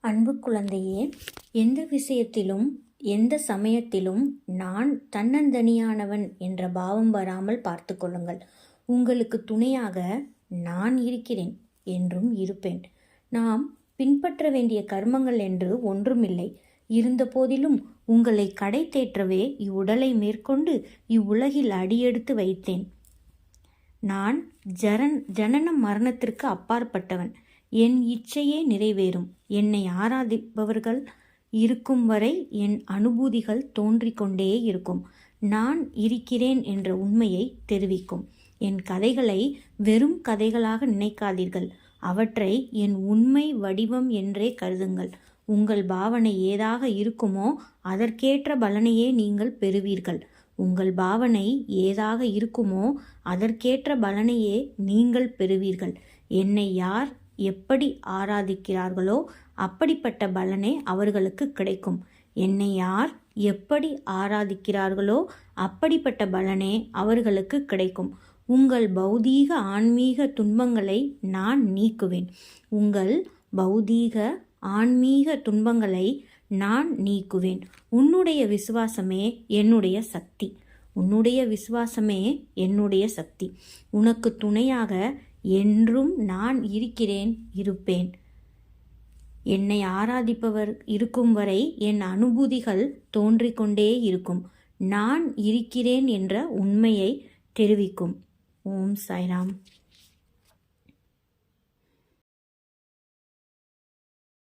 அன்பு குழந்தையே, எந்த விஷயத்திலும் எந்த சமயத்திலும் நான் தன்னந்தனியானவன் என்ற பாவம் வராமல் பார்த்து கொள்ளுங்கள். உங்களுக்கு துணையாக நான் இருக்கிறேன், என்றும் இருப்பேன். நாம் பின்பற்ற வேண்டிய கர்மங்கள் என்று ஒன்றுமில்லை. இருந்த போதிலும் உங்களை கடை தேற்றவே இவ்வுடலை மேற்கொண்டு இவ்வுலகில் அடியெடுத்து வைத்தேன். நான் ஜனன மரணத்திற்கு அப்பாற்பட்டவன். என் இச்சையே நிறைவேறும். என்னை ஆராதிப்பவர்கள் இருக்கும் வரை என் அனுபூதிகள் தோன்றிக்கொண்டே இருக்கும். நான் இருக்கிறேன் என்ற உண்மையை தெரிவிக்கும். என் கதைகளை வெறும் கதைகளாக நினைக்காதீர்கள். அவற்றை என் உண்மை வடிவம் என்றே கருதுங்கள். உங்கள் பாவனை ஏதாக இருக்குமோ அதற்கேற்ற பலனையே நீங்கள் பெறுவீர்கள். உங்கள் பாவனை ஏதாக இருக்குமோ அதற்கேற்ற பலனையே நீங்கள் பெறுவீர்கள். என்னை யார் எப்படி ஆராதிக்கிறார்களோ அப்படிப்பட்ட பலனே அவர்களுக்கு கிடைக்கும். என்னை யார் எப்படி ஆராதிக்கிறார்களோ அப்படிப்பட்ட பலனே அவர்களுக்கு கிடைக்கும். உங்கள் பௌதீக ஆன்மீக துன்பங்களை நான் நீக்குவேன். உங்கள் பௌதீக ஆன்மீக துன்பங்களை நான் நீக்குவேன். உன்னுடைய விசுவாசமே என்னுடைய சக்தி. உன்னுடைய விசுவாசமே என்னுடைய சக்தி. உனக்கு துணையாக என்றும் நான் இருக்கிறேன், இருப்பேன். என்னை ஆராதிப்பவர் இருக்கும் வரை என் அனுபூதிகள் தோன்றிக்கொண்டே இருக்கும். நான் இருக்கிறேன் என்ற உண்மையை தெரிவிக்கும். ஓம் சாய்ராம்.